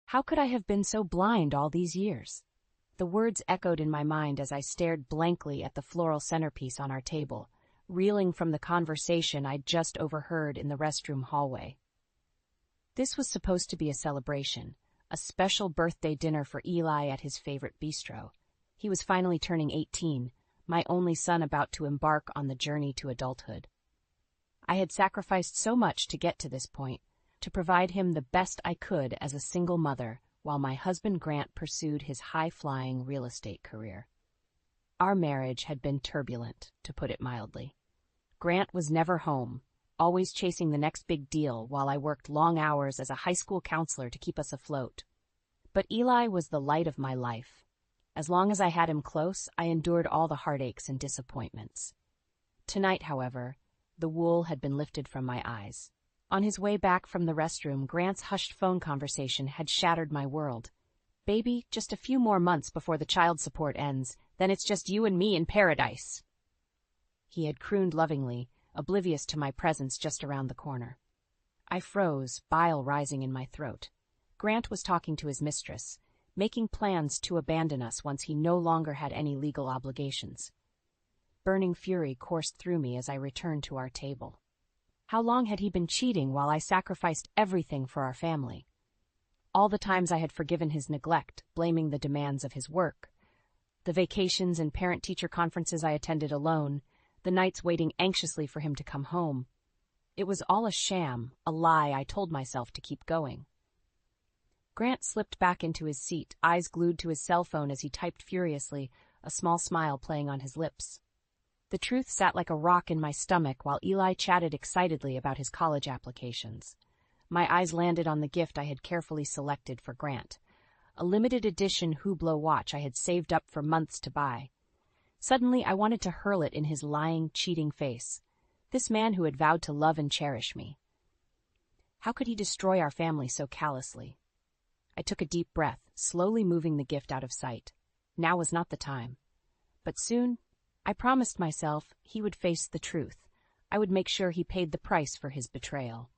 How could I have been so blind all these years? The words echoed in my mind as I stared blankly at the floral centerpiece on our table, reeling from the conversation I'd just overheard in the restroom hallway. This was supposed to be a celebration, a special birthday dinner for Eli at his favorite bistro. He was finally turning 18, my only son about to embark on the journey to adulthood. I had sacrificed so much to get to this point, to provide him the best I could as a single mother, while my husband Grant pursued his high-flying real estate career. Our marriage had been turbulent, to put it mildly. Grant was never home, always chasing the next big deal while I worked long hours as a high school counselor to keep us afloat. But Eli was the light of my life. As long as I had him close, I endured all the heartaches and disappointments. Tonight, however, the wool had been lifted from my eyes. On his way back from the restroom, Grant's hushed phone conversation had shattered my world. "Baby, just a few more months before the child support ends, then it's just you and me in paradise." He had crooned lovingly, oblivious to my presence just around the corner. I froze, bile rising in my throat. Grant was talking to his mistress, making plans to abandon us once he no longer had any legal obligations. Burning fury coursed through me as I returned to our table. How long had he been cheating while I sacrificed everything for our family? All the times I had forgiven his neglect, blaming the demands of his work. The vacations and parent-teacher conferences I attended alone, the nights waiting anxiously for him to come home. It was all a sham, a lie I told myself to keep going. Grant slipped back into his seat, eyes glued to his cell phone as he typed furiously, a small smile playing on his lips. The truth sat like a rock in my stomach while Eli chatted excitedly about his college applications. My eyes landed on the gift I had carefully selected for Grant, a limited edition Hublot watch I had saved up for months to buy. Suddenly, I wanted to hurl it in his lying, cheating face. This man who had vowed to love and cherish me. How could he destroy our family so callously? I took a deep breath, slowly moving the gift out of sight. Now was not the time. But soon, I promised myself he would face the truth. I would make sure he paid the price for his betrayal.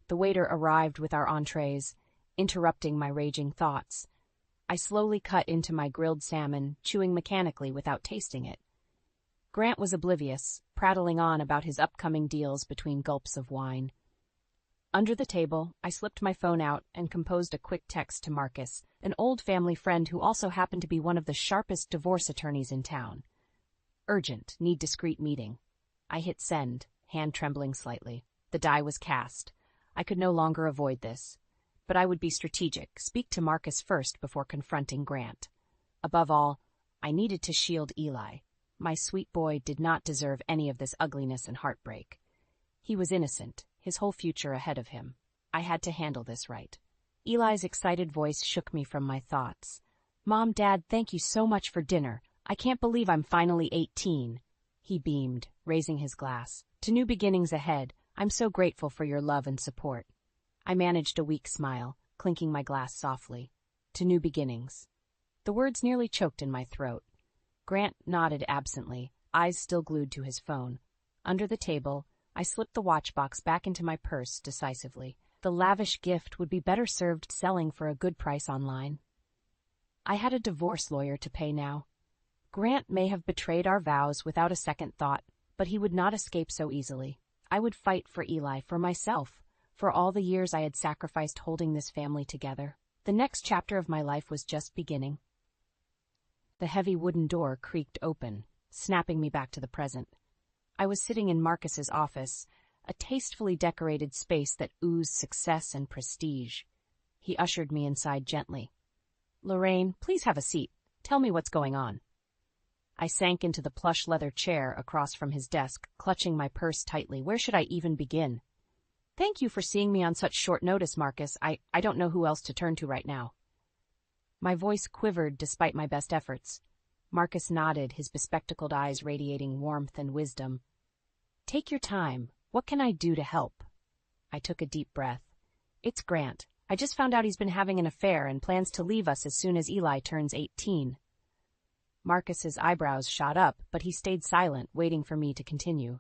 The waiter arrived with our entrees, interrupting my raging thoughts. I slowly cut into my grilled salmon, chewing mechanically without tasting it. Grant was oblivious, prattling on about his upcoming deals between gulps of wine. Under the table, I slipped my phone out and composed a quick text to Marcus, an old family friend who also happened to be one of the sharpest divorce attorneys in town. Urgent, need discreet meeting. I hit send, hand trembling slightly. The die was cast. I could no longer avoid this. But I would be strategic, speak to Marcus first before confronting Grant. Above all, I needed to shield Eli. My sweet boy did not deserve any of this ugliness and heartbreak. He was innocent, his whole future ahead of him. I had to handle this right. Eli's excited voice shook me from my thoughts. "Mom, Dad, thank you so much for dinner. I can't believe I'm finally 18. He beamed, raising his glass. "To new beginnings ahead. I'm so grateful for your love and support." I managed a weak smile, clinking my glass softly. "To new beginnings." The words nearly choked in my throat. Grant nodded absently, eyes still glued to his phone. Under the table, I slipped the watch box back into my purse decisively. The lavish gift would be better served selling for a good price online. I had a divorce lawyer to pay now. Grant may have betrayed our vows without a second thought, but he would not escape so easily. I would fight for Eli, for myself, for all the years I had sacrificed holding this family together. The next chapter of my life was just beginning. The heavy wooden door creaked open, snapping me back to the present. I was sitting in Marcus's office, a tastefully decorated space that oozed success and prestige. He ushered me inside gently. "Lorraine, please have a seat. Tell me what's going on." I sank into the plush leather chair across from his desk, clutching my purse tightly. Where should I even begin? "Thank you for seeing me on such short notice, Marcus. I don't know who else to turn to right now." My voice quivered despite my best efforts. Marcus nodded, his bespectacled eyes radiating warmth and wisdom. "Take your time. What can I do to help?" I took a deep breath. "It's Grant. I just found out he's been having an affair and plans to leave us as soon as Eli turns 18. Marcus's eyebrows shot up, but he stayed silent, waiting for me to continue.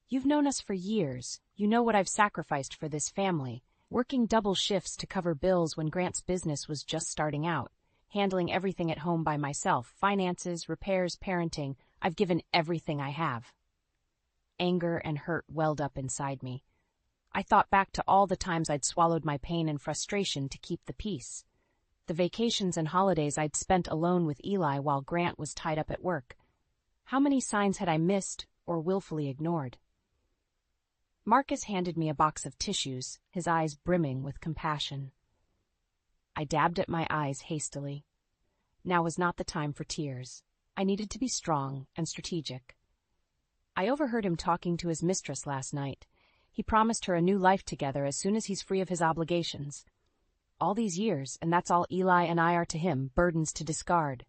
"You've known us for years. You know what I've sacrificed for this family. working double shifts to cover bills when Grant's business was just starting out, handling everything at home by myself, finances, repairs, parenting. I've given everything I have. Anger and hurt welled up inside me. I thought back to all the times I'd swallowed my pain and frustration to keep the peace. The vacations and holidays I'd spent alone with Eli while Grant was tied up at work. How many signs had I missed or willfully ignored? Marcus handed me a box of tissues, his eyes brimming with compassion. I dabbed at my eyes hastily. Now was not the time for tears. I needed to be strong and strategic. I overheard him talking to his mistress last night. He promised her a new life together as soon as he's free of his obligations. All these years, and that's all Eli and I are to him, burdens to discard.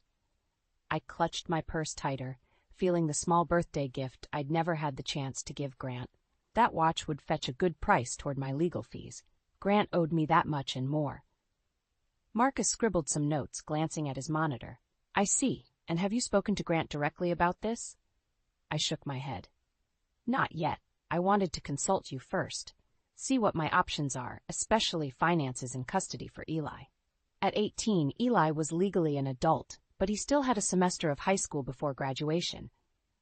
I clutched my purse tighter, feeling the small birthday gift I'd never had the chance to give Grant. That watch would fetch a good price toward my legal fees. Grant owed me that much and more. Marcus scribbled some notes, glancing at his monitor. I see. And have you spoken to Grant directly about this? I shook my head. Not yet. I wanted to consult you first. See what my options are, especially finances and custody for Eli. At 18, Eli was legally an adult, but he still had a semester of high school before graduation.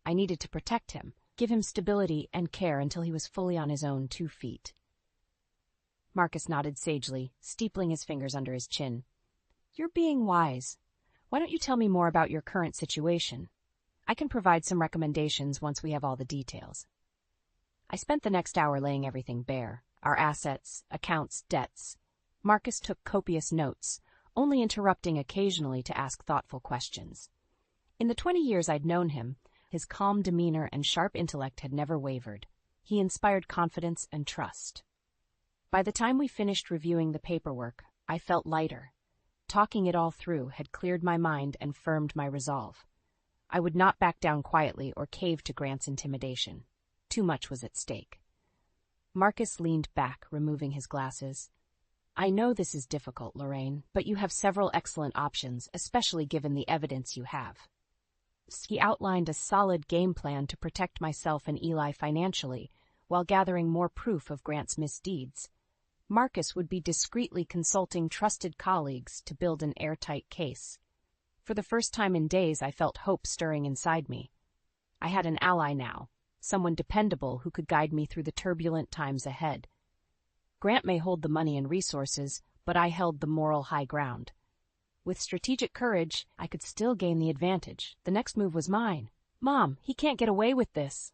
I needed to protect him, give him stability and care until he was fully on his own 2 feet. Marcus nodded sagely, steepling his fingers under his chin. You're being wise. Why don't you tell me more about your current situation? I can provide some recommendations once we have all the details. I spent the next hour laying everything bare, our assets, accounts, debts. Marcus took copious notes, only interrupting occasionally to ask thoughtful questions. In the 20 years I'd known him, his calm demeanor and sharp intellect had never wavered. He inspired confidence and trust. By the time we finished reviewing the paperwork, I felt lighter. Talking it all through had cleared my mind and firmed my resolve. I would not back down quietly or cave to Grant's intimidation. Too much was at stake. Marcus leaned back, removing his glasses. I know this is difficult, Lorraine, but you have several excellent options, especially given the evidence you have. He outlined a solid game plan to protect myself and Eli financially, while gathering more proof of Grant's misdeeds. Marcus would be discreetly consulting trusted colleagues to build an airtight case. For the first time in days, I felt hope stirring inside me. I had an ally now, someone dependable who could guide me through the turbulent times ahead. Grant may hold the money and resources, but I held the moral high ground. With strategic courage, I could still gain the advantage. The next move was mine. Mom, he can't get away with this.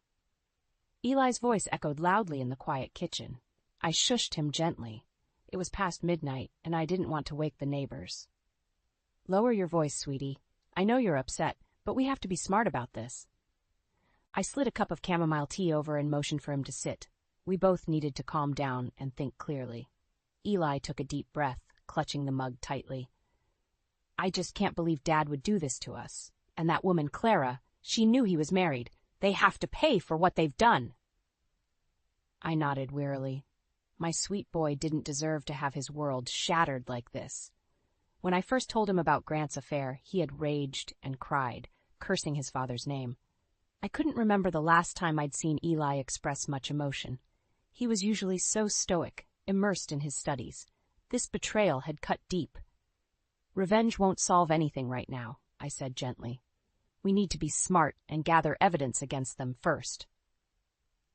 Eli's voice echoed loudly in the quiet kitchen. I shushed him gently. It was past midnight, and I didn't want to wake the neighbors. Lower your voice, sweetie. I know you're upset, but we have to be smart about this. I slid a cup of chamomile tea over and motioned for him to sit. We both needed to calm down and think clearly. Eli took a deep breath, clutching the mug tightly. I just can't believe Dad would do this to us. And that woman, Clara, she knew he was married. They have to pay for what they've done. I nodded wearily. My sweet boy didn't deserve to have his world shattered like this. When I first told him about Grant's affair, he had raged and cried, cursing his father's name. I couldn't remember the last time I'd seen Eli express much emotion. He was usually so stoic, immersed in his studies. This betrayal had cut deep. Revenge won't solve anything right now, I said gently. We need to be smart and gather evidence against them first.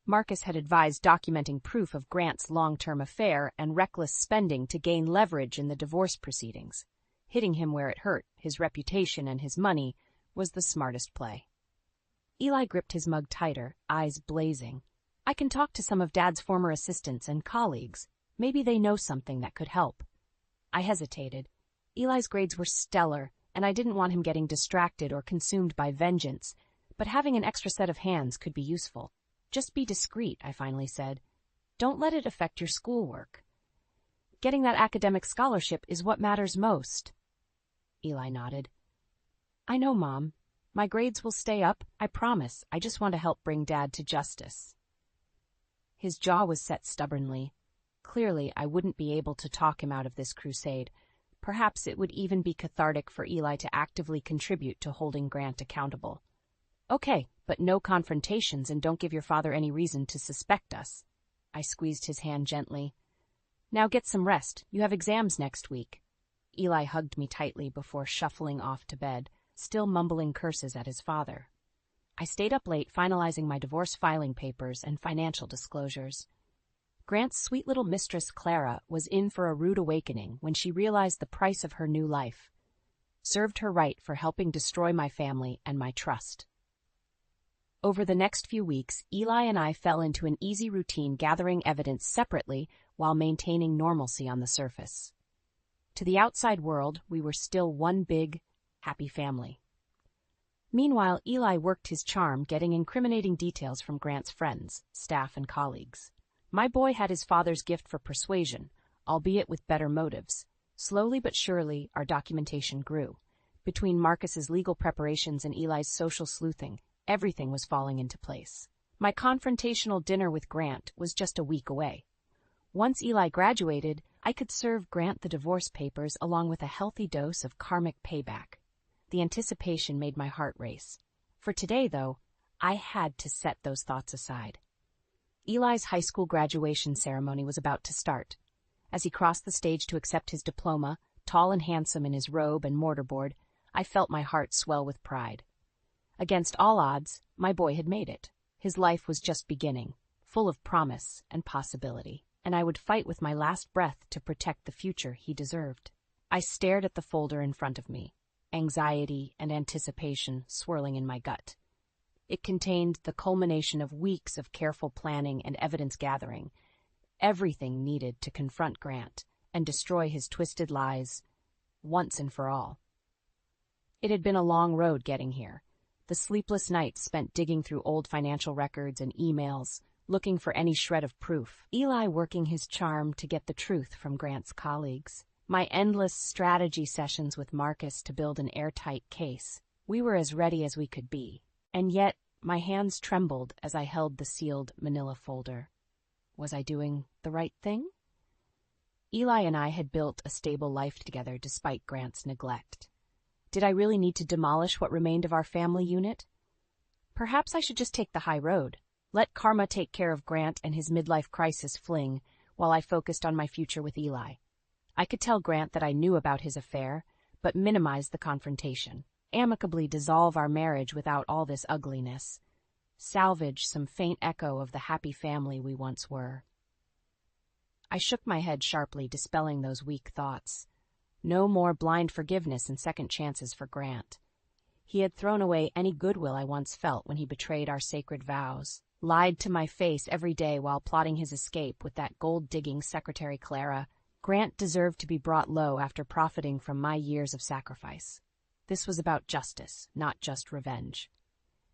Marcus had advised documenting proof of Grant's long-term affair and reckless spending to gain leverage in the divorce proceedings. Hitting him where it hurt, his reputation and his money, was the smartest play. Eli gripped his mug tighter, eyes blazing. I can talk to some of Dad's former assistants and colleagues. Maybe they know something that could help. I hesitated. Eli's grades were stellar, and I didn't want him getting distracted or consumed by vengeance, but having an extra set of hands could be useful. Just be discreet, I finally said. Don't let it affect your schoolwork. Getting that academic scholarship is what matters most. Eli nodded. I know, Mom. My grades will stay up, I promise. I just want to help bring Dad to justice. His jaw was set stubbornly. Clearly, I wouldn't be able to talk him out of this crusade. Perhaps it would even be cathartic for Eli to actively contribute to holding Grant accountable. Okay, but no confrontations and don't give your father any reason to suspect us. I squeezed his hand gently. Now get some rest. You have exams next week. Eli hugged me tightly before shuffling off to bed, still mumbling curses at his father. I stayed up late finalizing my divorce filing papers and financial disclosures. Grant's sweet little mistress, Clara, was in for a rude awakening when she realized the price of her new life. Served her right for helping destroy my family and my trust. Over the next few weeks, Eli and I fell into an easy routine gathering evidence separately while maintaining normalcy on the surface. To the outside world, we were still one big, happy family. Meanwhile, Eli worked his charm getting incriminating details from Grant's friends, staff, and colleagues. My boy had his father's gift for persuasion, albeit with better motives. Slowly but surely, our documentation grew. Between Marcus's legal preparations and Eli's social sleuthing, everything was falling into place. My confrontational dinner with Grant was just a week away. Once Eli graduated, I could serve Grant the divorce papers along with a healthy dose of karmic payback. The anticipation made my heart race. For today, though, I had to set those thoughts aside. Eli's high school graduation ceremony was about to start. As he crossed the stage to accept his diploma, tall and handsome in his robe and mortarboard, I felt my heart swell with pride. Against all odds, my boy had made it. His life was just beginning, full of promise and possibility, and I would fight with my last breath to protect the future he deserved. I stared at the folder in front of me, anxiety and anticipation swirling in my gut. It contained the culmination of weeks of careful planning and evidence gathering, everything needed to confront Grant and destroy his twisted lies once and for all. It had been a long road getting here. The sleepless nights spent digging through old financial records and emails, looking for any shred of proof. Eli working his charm to get the truth from Grant's colleagues. My endless strategy sessions with Marcus to build an airtight case. We were as ready as we could be. And yet, my hands trembled as I held the sealed manila folder. Was I doing the right thing? Eli and I had built a stable life together despite Grant's neglect. Did I really need to demolish what remained of our family unit? Perhaps I should just take the high road. Let karma take care of Grant and his midlife crisis fling, while I focused on my future with Eli. I could tell Grant that I knew about his affair, but minimize the confrontation. Amicably dissolve our marriage without all this ugliness. Salvage some faint echo of the happy family we once were. I shook my head sharply, dispelling those weak thoughts. No more blind forgiveness and second chances for Grant. He had thrown away any goodwill I once felt when he betrayed our sacred vows, lied to my face every day while plotting his escape with that gold-digging secretary Clara. Grant deserved to be brought low after profiting from my years of sacrifice. This was about justice, not just revenge.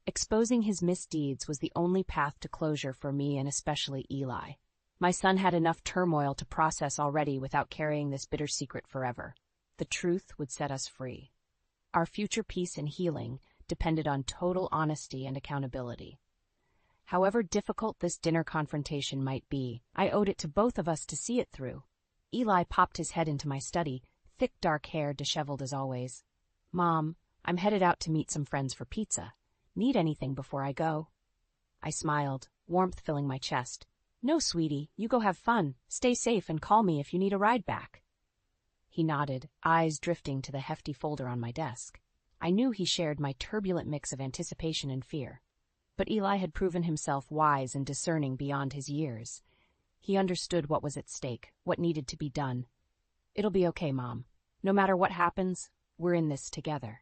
Exposing his misdeeds was the only path to closure for me and especially Eli. My son had enough turmoil to process already without carrying this bitter secret forever. The truth would set us free. Our future peace and healing depended on total honesty and accountability. However difficult this dinner confrontation might be, I owed it to both of us to see it through. Eli popped his head into my study, thick dark hair disheveled as always. "Mom, I'm headed out to meet some friends for pizza. Need anything before I go?" I smiled, warmth filling my chest. "No, sweetie, you go have fun. Stay safe and call me if you need a ride back." He nodded, eyes drifting to the hefty folder on my desk. I knew he shared my turbulent mix of anticipation and fear. But Eli had proven himself wise and discerning beyond his years. He understood what was at stake, what needed to be done. "It'll be okay, Mom. No matter what happens, we're in this together."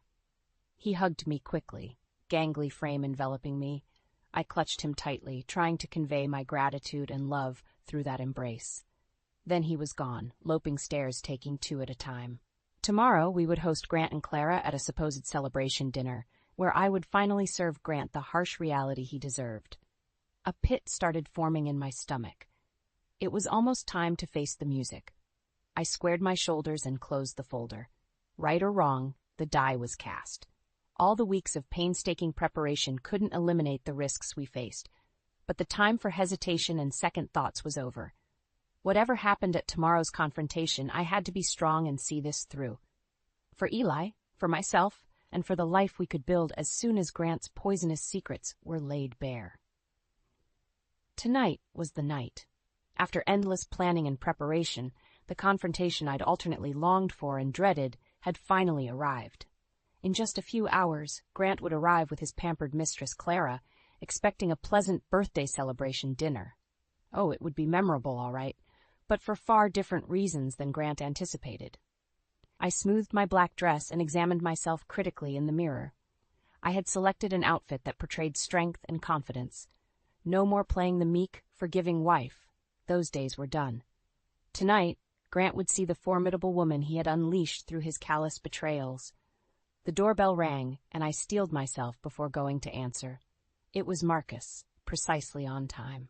He hugged me quickly, gangly frame enveloping me. I clutched him tightly, trying to convey my gratitude and love through that embrace. Then he was gone, loping stairs taking two at a time. Tomorrow we would host Grant and Clara at a supposed celebration dinner, where I would finally serve Grant the harsh reality he deserved. A pit started forming in my stomach. It was almost time to face the music. I squared my shoulders and closed the folder. Right or wrong, the die was cast. All the weeks of painstaking preparation couldn't eliminate the risks we faced, but the time for hesitation and second thoughts was over. Whatever happened at tomorrow's confrontation, I had to be strong and see this through. For Eli, for myself, and for the life we could build as soon as Grant's poisonous secrets were laid bare. Tonight was the night. After endless planning and preparation, the confrontation I'd alternately longed for and dreaded had finally arrived. In just a few hours, Grant would arrive with his pampered mistress Clara, expecting a pleasant birthday celebration dinner. Oh, it would be memorable, all right, but for far different reasons than Grant anticipated. I smoothed my black dress and examined myself critically in the mirror. I had selected an outfit that portrayed strength and confidence. No more playing the meek, forgiving wife. Those days were done. Tonight, Grant would see the formidable woman he had unleashed through his callous betrayals. The doorbell rang, and I steeled myself before going to answer. It was Marcus, precisely on time.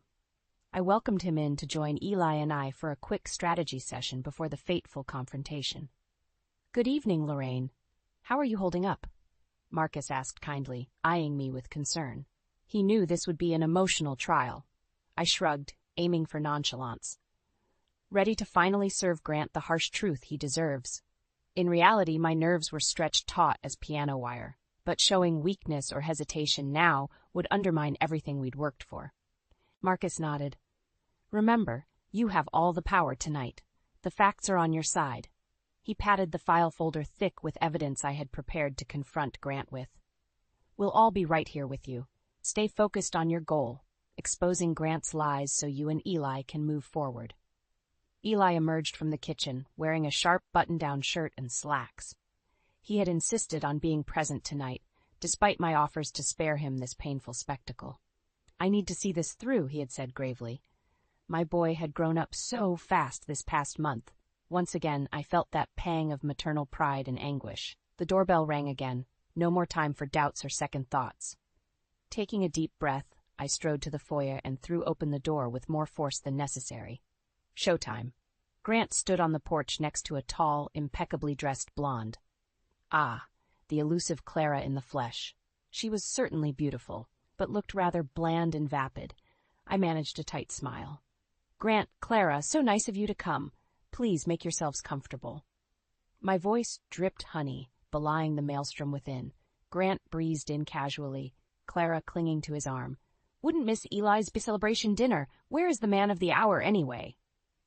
I welcomed him in to join Eli and I for a quick strategy session before the fateful confrontation. "Good evening, Lorraine. How are you holding up?" Marcus asked kindly, eyeing me with concern. He knew this would be an emotional trial. I shrugged, aiming for nonchalance. Ready to finally serve Grant the harsh truth he deserves. In reality, my nerves were stretched taut as piano wire, but showing weakness or hesitation now would undermine everything we'd worked for. Marcus nodded. "Remember, you have all the power tonight. The facts are on your side." He patted the file folder thick with evidence I had prepared to confront Grant with. "We'll all be right here with you. Stay focused on your goal, exposing Grant's lies so you and Eli can move forward." Eli emerged from the kitchen, wearing a sharp button-down shirt and slacks. He had insisted on being present tonight, despite my offers to spare him this painful spectacle. "I need to see this through," he had said gravely. My boy had grown up so fast this past month. Once again, I felt that pang of maternal pride and anguish. The doorbell rang again. No more time for doubts or second thoughts. Taking a deep breath, I strode to the foyer and threw open the door with more force than necessary. Showtime. Grant stood on the porch next to a tall, impeccably dressed blonde. Ah, the elusive Clara in the flesh. She was certainly beautiful, but looked rather bland and vapid. I managed a tight smile. "Grant, Clara, so nice of you to come. Please make yourselves comfortable." My voice dripped honey, belying the maelstrom within. Grant breezed in casually, Clara clinging to his arm. "Wouldn't miss Eli's celebration dinner. Where is the man of the hour, anyway?"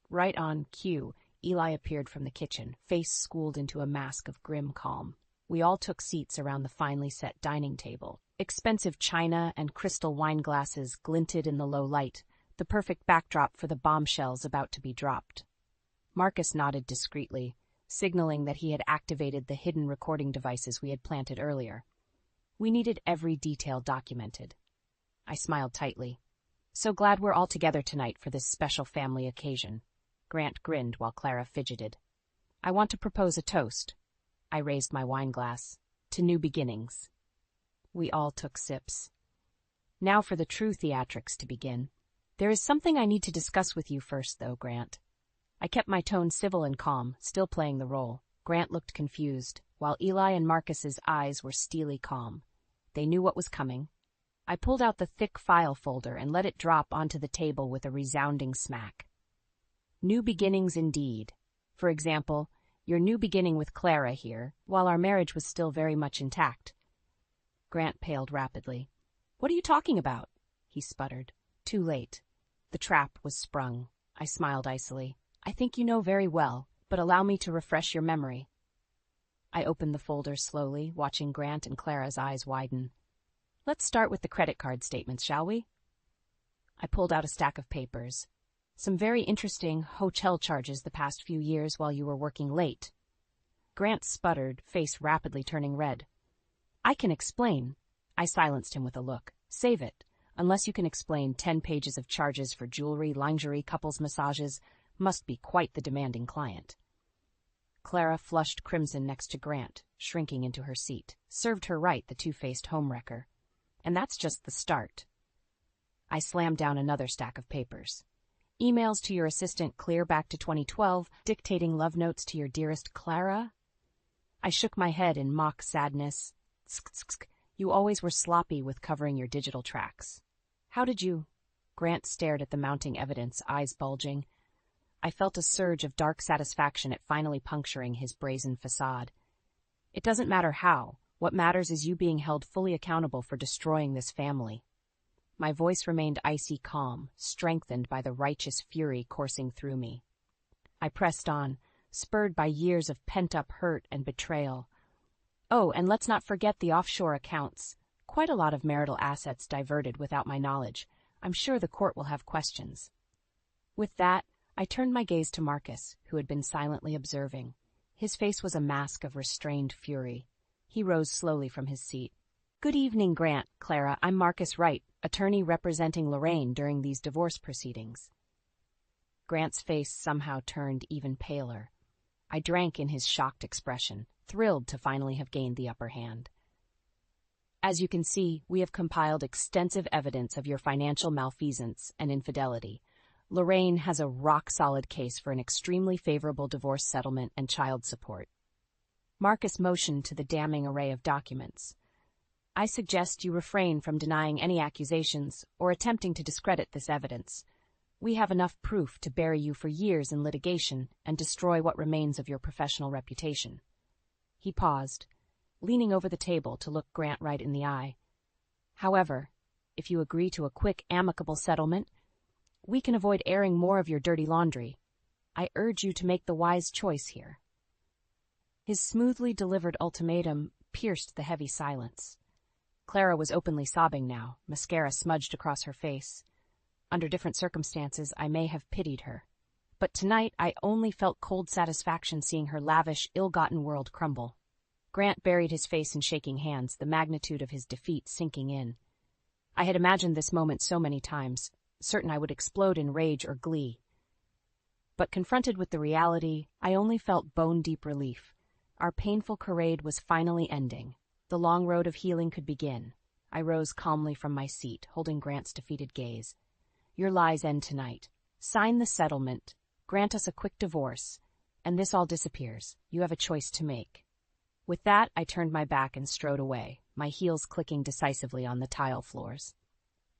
Right on cue, Eli appeared from the kitchen, face schooled into a mask of grim calm. We all took seats around the finely set dining table. Expensive china and crystal wine glasses glinted in the low light, the perfect backdrop for the bombshells about to be dropped. Marcus nodded discreetly, signaling that he had activated the hidden recording devices we had planted earlier. We needed every detail documented. I smiled tightly. "So glad we're all together tonight for this special family occasion." Grant grinned while Clara fidgeted. "I want to propose a toast." I raised my wine glass. "To new beginnings." We all took sips. Now for the true theatrics to begin. "There is something I need to discuss with you first, though, Grant." I kept my tone civil and calm, still playing the role. Grant looked confused, while Eli and Marcus's eyes were steely calm. They knew what was coming. I pulled out the thick file folder and let it drop onto the table with a resounding smack. New beginnings indeed. For example, your new beginning with Clara here, while our marriage was still very much intact. Grant paled rapidly. "What are you talking about?" he sputtered. Too late. The trap was sprung. I smiled icily. "I think you know very well, but allow me to refresh your memory." I opened the folder slowly, watching Grant and Clara's eyes widen. "Let's start with the credit card statements, shall we?" I pulled out a stack of papers. "Some very interesting hotel charges the past few years while you were working late." Grant sputtered, face rapidly turning red. "I can explain." I silenced him with a look. "Save it. Unless you can explain 10 pages of charges for jewelry, lingerie, couples massages, must be quite the demanding client." Clara flushed crimson next to Grant, shrinking into her seat. Served her right, the two-faced homewrecker. And that's just the start. I slammed down another stack of papers. "Emails to your assistant clear back to 2012, dictating love notes to your dearest Clara?" I shook my head in mock sadness. "You always were sloppy with covering your digital tracks." "How did you—" Grant stared at the mounting evidence, eyes bulging. I felt a surge of dark satisfaction at finally puncturing his brazen facade. "It doesn't matter how. What matters is you being held fully accountable for destroying this family." My voice remained icy calm, strengthened by the righteous fury coursing through me. I pressed on, spurred by years of pent-up hurt and betrayal. Oh, and let's not forget the offshore accounts. Quite a lot of marital assets diverted without my knowledge. I'm sure the court will have questions. With that, I turned my gaze to Marcus, who had been silently observing. His face was a mask of restrained fury. He rose slowly from his seat. Good evening, Grant, Clara. I'm Marcus Wright, attorney representing Lorraine during these divorce proceedings. Grant's face somehow turned even paler. I drank in his shocked expression, thrilled to finally have gained the upper hand. As you can see, we have compiled extensive evidence of your financial malfeasance and infidelity. Lorraine has a rock-solid case for an extremely favorable divorce settlement and child support. Marcus motioned to the damning array of documents. I suggest you refrain from denying any accusations or attempting to discredit this evidence. We have enough proof to bury you for years in litigation and destroy what remains of your professional reputation. He paused, leaning over the table to look Grant right in the eye. However, if you agree to a quick, amicable settlement, we can avoid airing more of your dirty laundry. I urge you to make the wise choice here. His smoothly delivered ultimatum pierced the heavy silence. Clara was openly sobbing now, mascara smudged across her face. Under different circumstances, I may have pitied her. But tonight, I only felt cold satisfaction seeing her lavish, ill-gotten world crumble. Grant buried his face in shaking hands, the magnitude of his defeat sinking in. I had imagined this moment so many times, certain I would explode in rage or glee. But confronted with the reality, I only felt bone-deep relief. Our painful charade was finally ending. The long road of healing could begin. I rose calmly from my seat, holding Grant's defeated gaze. Your lies end tonight. Sign the settlement, grant us a quick divorce, and this all disappears. You have a choice to make. With that, I turned my back and strode away, my heels clicking decisively on the tile floors.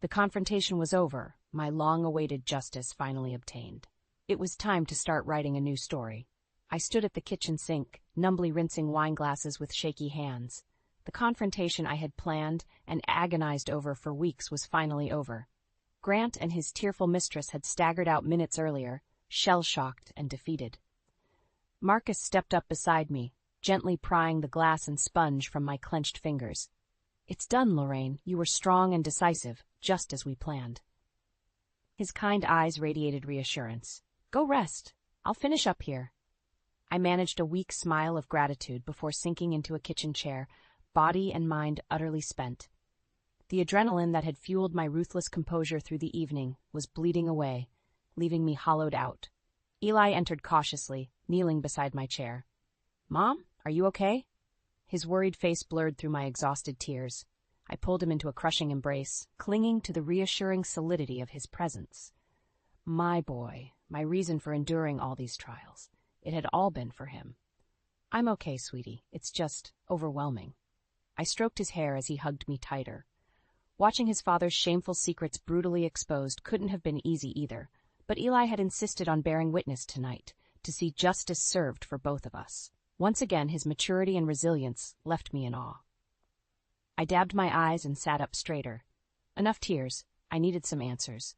The confrontation was over, my long-awaited justice finally obtained. It was time to start writing a new story. I stood at the kitchen sink, numbly rinsing wine glasses with shaky hands. The confrontation I had planned and agonized over for weeks was finally over. Grant and his tearful mistress had staggered out minutes earlier, shell-shocked and defeated. Marcus stepped up beside me, gently prying the glass and sponge from my clenched fingers. It's done, Lorraine. You were strong and decisive, just as we planned. His kind eyes radiated reassurance. Go rest. I'll finish up here. I managed a weak smile of gratitude before sinking into a kitchen chair, body and mind utterly spent. The adrenaline that had fueled my ruthless composure through the evening was bleeding away, leaving me hollowed out. Eli entered cautiously, kneeling beside my chair. Mom, are you okay? His worried face blurred through my exhausted tears. I pulled him into a crushing embrace, clinging to the reassuring solidity of his presence. My boy, my reason for enduring all these trials. It had all been for him. I'm okay, sweetie. It's just overwhelming. I stroked his hair as he hugged me tighter. Watching his father's shameful secrets brutally exposed couldn't have been easy either, but Eli had insisted on bearing witness tonight, to see justice served for both of us. Once again, his maturity and resilience left me in awe. I dabbed my eyes and sat up straighter. Enough tears. I needed some answers.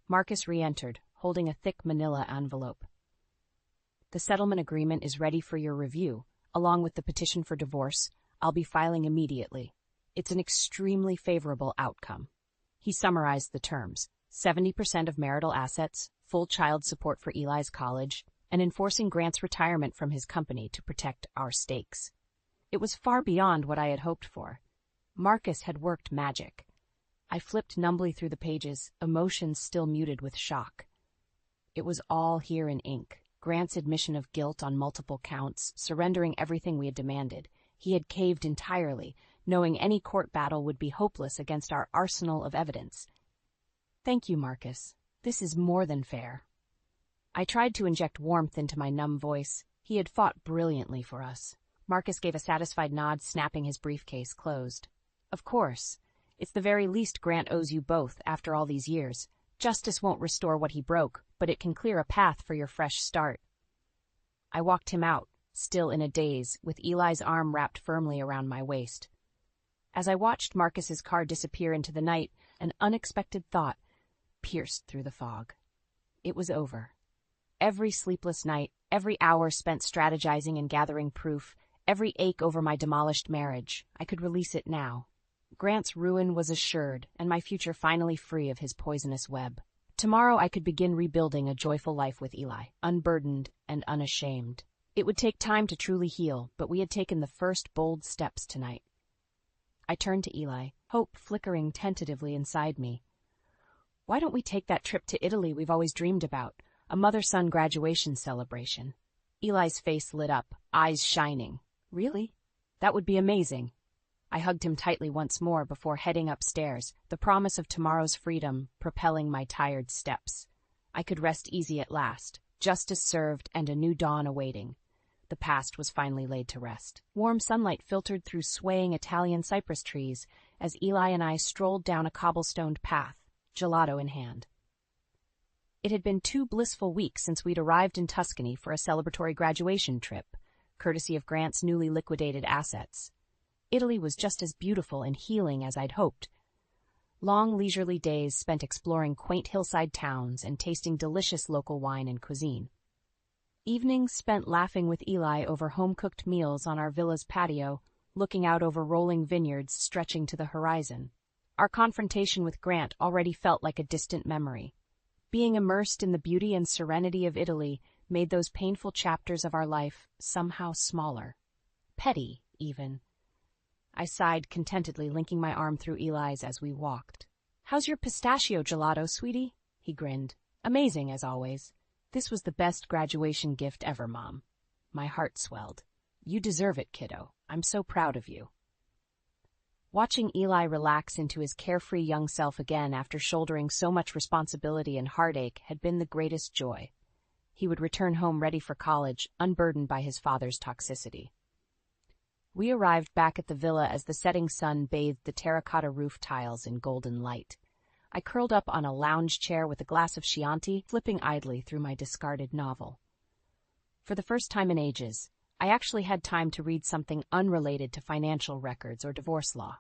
Marcus re-entered, holding a thick manila envelope. The settlement agreement is ready for your review, along with the petition for divorce. I'll be filing immediately. It's an extremely favorable outcome. He summarized the terms: 70% of marital assets, full child support for Eli's college, and enforcing Grant's retirement from his company to protect our stakes. It was far beyond what I had hoped for. Marcus had worked magic. I flipped numbly through the pages, emotions still muted with shock. It was all here in ink. Grant's admission of guilt on multiple counts, surrendering everything we had demanded. He had caved entirely, knowing any court battle would be hopeless against our arsenal of evidence. Thank you, Marcus. This is more than fair. I tried to inject warmth into my numb voice. He had fought brilliantly for us. Marcus gave a satisfied nod, snapping his briefcase closed. Of course. It's the very least Grant owes you both after all these years. Justice won't restore what he broke, but it can clear a path for your fresh start. I walked him out, still in a daze, with Eli's arm wrapped firmly around my waist. As I watched Marcus's car disappear into the night, an unexpected thought pierced through the fog. It was over. Every sleepless night, every hour spent strategizing and gathering proof, every ache over my demolished marriage, I could release it now. Grant's ruin was assured, and my future finally free of his poisonous web. Tomorrow I could begin rebuilding a joyful life with Eli, unburdened and unashamed. It would take time to truly heal, but we had taken the first bold steps tonight. I turned to Eli, hope flickering tentatively inside me. Why don't we take that trip to Italy we've always dreamed about? A mother-son graduation celebration. Eli's face lit up, eyes shining. Really? That would be amazing. I hugged him tightly once more before heading upstairs, the promise of tomorrow's freedom propelling my tired steps. I could rest easy at last, justice served and a new dawn awaiting. The past was finally laid to rest. Warm sunlight filtered through swaying Italian cypress trees as Eli and I strolled down a cobblestoned path, gelato in hand. It had been 2 blissful weeks since we'd arrived in Tuscany for a celebratory graduation trip, courtesy of Grant's newly liquidated assets. Italy was just as beautiful and healing as I'd hoped. Long leisurely days spent exploring quaint hillside towns and tasting delicious local wine and cuisine. Evenings spent laughing with Eli over home-cooked meals on our villa's patio, looking out over rolling vineyards stretching to the horizon. Our confrontation with Grant already felt like a distant memory. Being immersed in the beauty and serenity of Italy made those painful chapters of our life somehow smaller. Petty, even. I sighed contentedly, linking my arm through Eli's as we walked. "How's your pistachio gelato, sweetie?" He grinned. "Amazing, as always. This was the best graduation gift ever, Mom." My heart swelled. "You deserve it, kiddo. I'm so proud of you." Watching Eli relax into his carefree young self again after shouldering so much responsibility and heartache had been the greatest joy. He would return home ready for college, unburdened by his father's toxicity. We arrived back at the villa as the setting sun bathed the terracotta roof tiles in golden light. I curled up on a lounge chair with a glass of Chianti, flipping idly through my discarded novel. For the first time in ages, I actually had time to read something unrelated to financial records or divorce law.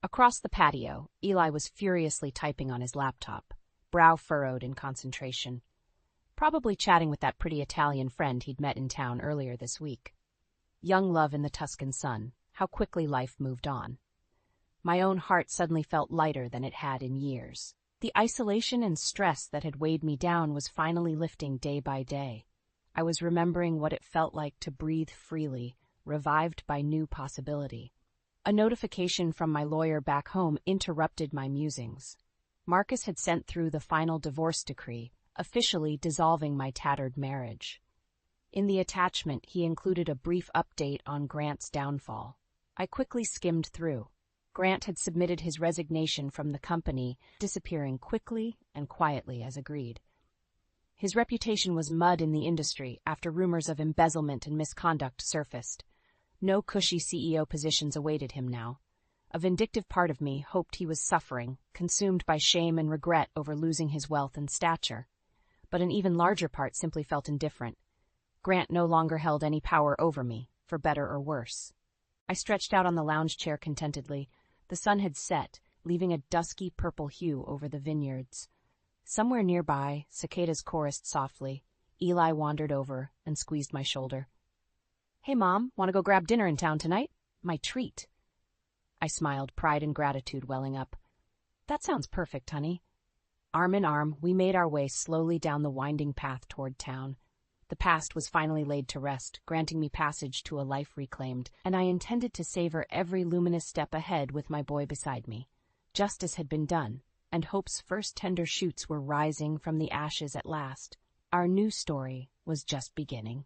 Across the patio, Eli was furiously typing on his laptop, brow furrowed in concentration. Probably chatting with that pretty Italian friend he'd met in town earlier this week. Young love in the Tuscan sun, how quickly life moved on. My own heart suddenly felt lighter than it had in years. The isolation and stress that had weighed me down was finally lifting day by day. I was remembering what it felt like to breathe freely, revived by new possibility. A notification from my lawyer back home interrupted my musings. Marcus had sent through the final divorce decree, officially dissolving my tattered marriage. In the attachment, he included a brief update on Grant's downfall. I quickly skimmed through. Grant had submitted his resignation from the company, disappearing quickly and quietly as agreed. His reputation was mud in the industry after rumors of embezzlement and misconduct surfaced. No cushy CEO positions awaited him now. A vindictive part of me hoped he was suffering, consumed by shame and regret over losing his wealth and stature. But an even larger part simply felt indifferent. Grant no longer held any power over me, for better or worse. I stretched out on the lounge chair contentedly. The sun had set, leaving a dusky purple hue over the vineyards. Somewhere nearby, cicadas chorused softly. Eli wandered over and squeezed my shoulder. "Hey, Mom, want to go grab dinner in town tonight? My treat." I smiled, pride and gratitude welling up. "That sounds perfect, honey." Arm in arm, we made our way slowly down the winding path toward town. The past was finally laid to rest, granting me passage to a life reclaimed, and I intended to savor every luminous step ahead with my boy beside me. Justice had been done, and hope's first tender shoots were rising from the ashes at last. Our new story was just beginning.